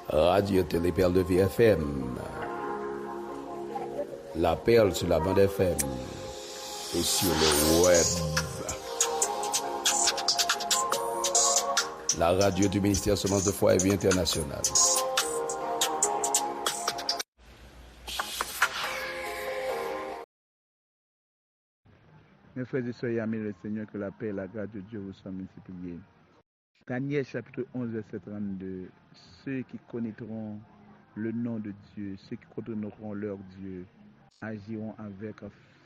Radio Téléperle de VFM, la perle sur la bande FM et sur le web. La radio du ministère Semence de foi et Vie Internationale. Mes frères et sœurs, amis le Seigneur, que la paix et la grâce de Dieu vous soient multipliées. Daniel chapitre 11, verset 32. Ceux qui connaîtront le nom de Dieu, ceux qui connaîtront leur Dieu, agiront avec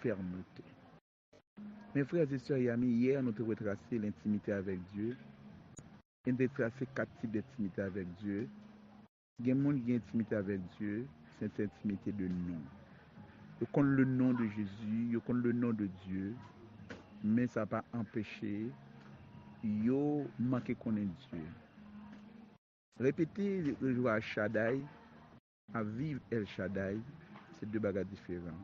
fermeté. Mes frères et sœurs et amis, hier nous avons retracé l'intimité avec Dieu. Nous avons retracé 4 types d'intimité avec Dieu. Il y a des gens qui ont intimité avec Dieu, c'est cette intimité de nom. Ils connaissent le nom de Jésus, ils connaissent le nom de Dieu, mais ça n'a pas empêché yo manquer connaître Dieu. Répéter le joueur Shaddai, à vivre El Shaddai, c'est deux bagages différents.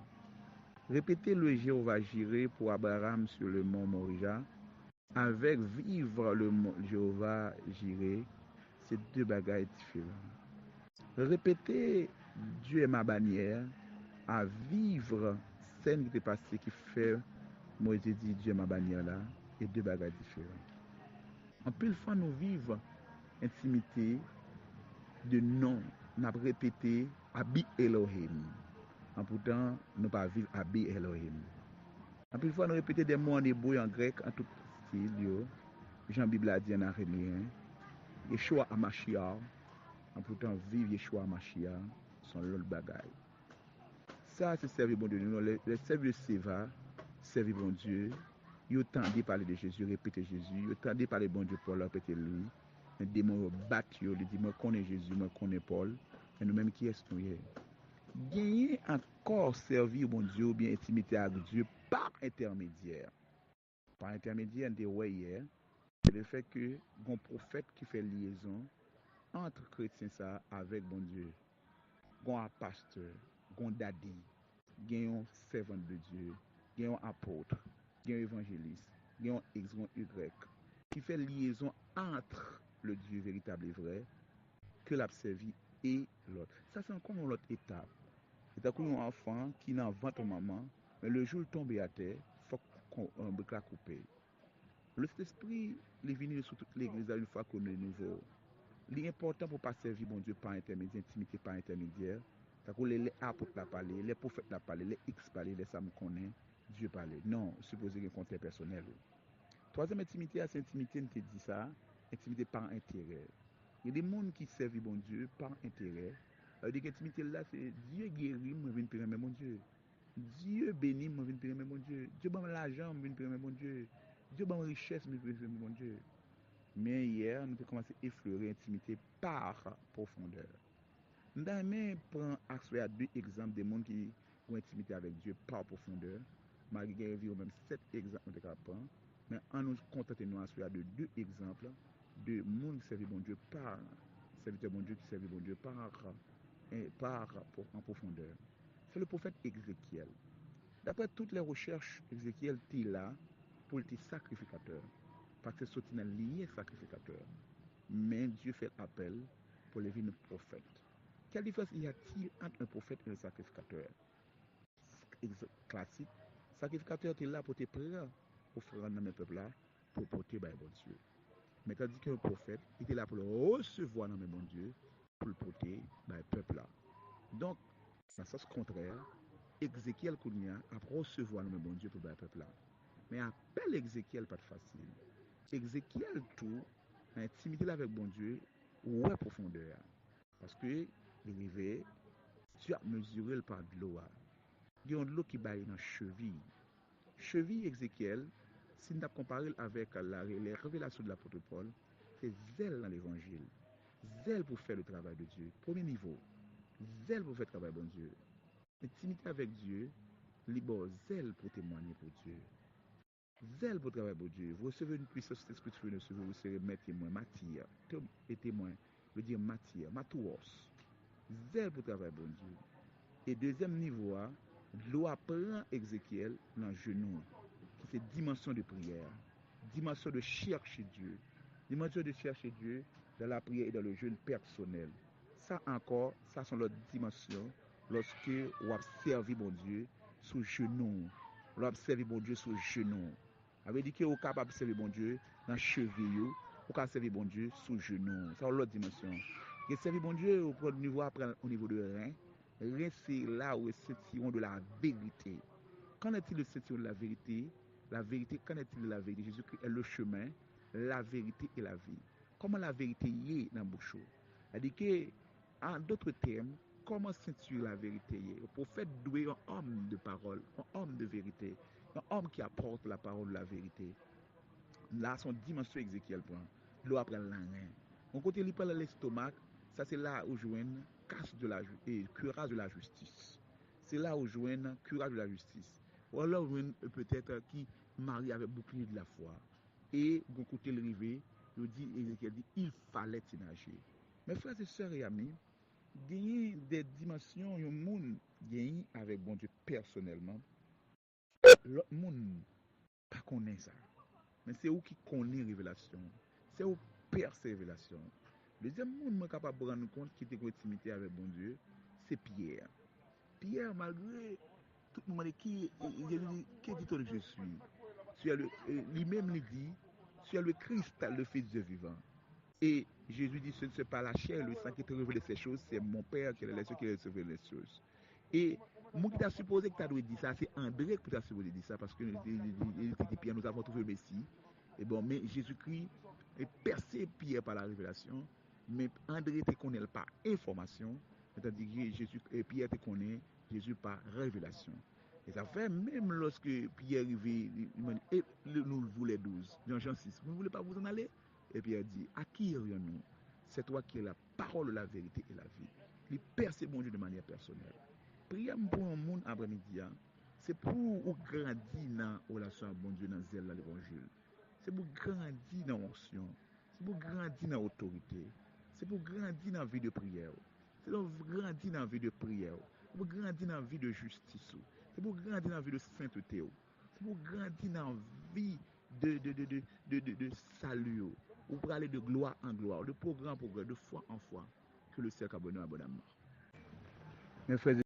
Répéter le Jéhovah Jireh pour Abraham sur le mont Moria, avec vivre le Jéhovah Jireh, c'est deux bagages différents. Répéter Dieu est ma bannière, à vivre scène qui est passée qui fait Moïse dit Dieu est ma bannière là, et deux bagages différents. En plus, fois nous vivons intimité de nom, nous avons répété Abi Elohim. En pourtant, nous pas vivre Abi Elohim. En plus, fois nous répéter des mots en hébreu, en grec, en tout style, Jean Bible a dit en araméen, Yeshua Hamashiach. En pourtant, vivre Yeshua Hamashiach, son l'autre bagaille. Ça, c'est servir bon Dieu. Les services de Seva, servir bon Dieu. Ils tendaient parler de Jésus, répéter Jésus. Ils tendaient parler de bon Dieu Paul, répéter lui. Les démons battent, ils disent, moi connais Jésus, moi connais Paul. Et nous-mêmes qui est-nous hier. Gagner encore servir bon Dieu ou bien intimité avec Dieu par intermédiaire. Par intermédiaire, des ouais hier, c'est le fait que un prophète qui fait liaison entre chrétiens ça avec bon Dieu. Un pasteur, un daddy, un servant de Dieu, un apôtre, un évangéliste, un X, un Y, qui fait liaison entre le Dieu véritable et vrai que l'a servi et l'autre. Ça, c'est encore une autre étape. C'est un enfant qui n'a ventre maman, mais le jour où il tombe à terre, il faut qu'on ait la couper. Le Saint-Esprit, il est venu sur toute l'église une fois qu'on est nouveau. L'important pour ne pas servir mon Dieu par intermédiaire, intimité par intermédiaire, c'est que les apôtres l'ont parlé, les prophètes l'ont parlé, les X parlé, les Sam connaissent, Dieu parlé. Non, supposé qu'il y ait un compte personnel. Troisième intimité, c'est intimité, on te dit ça, intimité par intérêt. Il y a des gens qui servent mon Dieu par intérêt. Alors, l'intimité là, c'est Dieu guérit, moi, je viens prier mon Dieu. Dieu bénit, moi, je viens prier mon Dieu. Dieu donne l'argent, je viens prier mon Dieu. Dieu donne richesse, je viens prier mon Dieu. Mais hier, nous avons commencé à effleurer l'intimité par profondeur. Nous avons pris à 2 exemples de gens qui ont intimité avec Dieu par profondeur. Malgré qu'il y a même 7 exemples de prendre. Mais en nous contentant à de 2 exemples de gens qui servent bon Dieu par serviteur bon Dieu qui servent bon Dieu en profondeur. C'est le prophète Ézéchiel. D'après toutes les recherches, Ézéchiel était là pour être sacrificateur. Parce que c'est un lié sacrificateur. Mais Dieu fait appel pour les vignes prophètes. Quelle différence y a-t-il entre un prophète et un sacrificateur? Classique. Sacrificateur est là pour te prendre offrande dans mes peuples là pour porter par bon Dieu. Mais tandis qu'un prophète était là pour le recevoir dans mes bon Dieu pour le porter par le peuple là. Donc, dans ce sens contraire, Ézéchiel Kounia a recevoir dans mes bon Dieu pour le peuple là. Mais appel Ézéchiel pas facile. Ézéchiel tout, intimité avec bon Dieu, ouais profondeur. Parce que l'arrivée, Dieu a mesuré par de l'eau. Il y a de l'eau qui baille dans cheville. Cheville Ézéchiel, si nous comparons avec les révélations de l'apôtre Paul, c'est zèle dans l'évangile. Zèle pour faire le travail de Dieu. Premier niveau. Zèle pour faire le travail de Dieu. Intimité avec Dieu, libre zèle pour témoigner pour Dieu. Zèle pour travailler pour Dieu. Vous recevez une puissance spirituelle sur vous, vous serez maître témoin, matière. Et témoin, veut dire matière, matouos. Zèle pour travailler pour Dieu. Et deuxième niveau, l'eau apprend Ézéchiel dans le genou, qui c'est dimension de prière, dimension de chercher Dieu, dimension de chercher Dieu dans la prière et dans le jeûne personnel. Ça encore, ça sont l'autre dimension lorsque on observe mon Dieu sous genou. On observe mon Dieu sous genou. Ça veut dire que on est capable d'observer mon Dieu dans cheveux, on peut servir mon Dieu sous genou. Ça c'est l'autre dimension. Et servir mon Dieu au niveau après au niveau de rein. Rein c'est là où est le sentiment de la vérité. Qu'en est-il le sentiment de la vérité? La vérité, qu'en est-il de la vérité? Jésus-Christ est le chemin, la vérité et la vie. Comment la vérité y est dans le bouchon? C'est-à-dire que, en d'autres termes, comment ceinture la vérité y est? Le prophète doit être un homme de parole, un homme de vérité, un homme qui apporte la parole de la vérité. Là, son dimension Ézéchiel prend. L'eau après la rein. On côté il parle de l'estomac, ça c'est là où joigne casse de la et curage de la justice. C'est là où joigne curage de la justice. Ou alors peut-être qui marie avec bouclier de la foi. Et bon côté le rivé, il dit Ézéchiel dit il fallait y nager. Mes frères et sœurs et amis, gagner des dimensions un monde gagner avec bon Dieu personnellement. L'autre monde pas connaît ça. Mais c'est où qui connaît révélation. C'est où perce révélation. Le deuxième monde capable de rendre compte qui était en intimité avec bon Dieu, c'est Pierre. Pierre, malgré tout le monde qui dit que je suis, lui-même lui dit, tu es le Christ, le Fils de Dieu vivant. Et Jésus dit, ce ne c'est pas la chair, le sang qui te révèle ces choses, c'est mon Père qui est les cieux qui révèle les choses. Et moi qui t'a supposé que tu as dit ça, c'est André qui t'a supposé dire ça, parce que Pierre, nous avons trouvé le Messie. Et bon, mais Jésus-Christ est percé Pierre par la révélation, mais André te connaît par information, c'est-à-dire que Pierre te connaît Jésus par révélation. Et ça fait même lorsque Pierre arrivait, et nous voulons 12, dans Jean 6, vous ne voulez pas vous en aller? Et Pierre dit, à qui irions-nous? C'est toi qui es la parole de la vérité et la vie. Il perce mon Dieu de manière personnelle. Prière pour un monde après-midi, c'est pour grandir dans la relation avec bon Dieu, dans zèle de l'évangile. C'est pour grandir dans l'onction. C'est pour grandir dans l'autorité. C'est pour grandir dans la vie de prière. C'est pour grandir dans la vie de prière. C'est pour grandir dans la vie de justice. C'est pour grandir dans la vie de sainteté. C'est pour grandir dans la vie de salut. Ou pour aller de gloire en gloire, de progrès en progrès, de foi en foi, que le ciel a abonné abondamment. Mes frères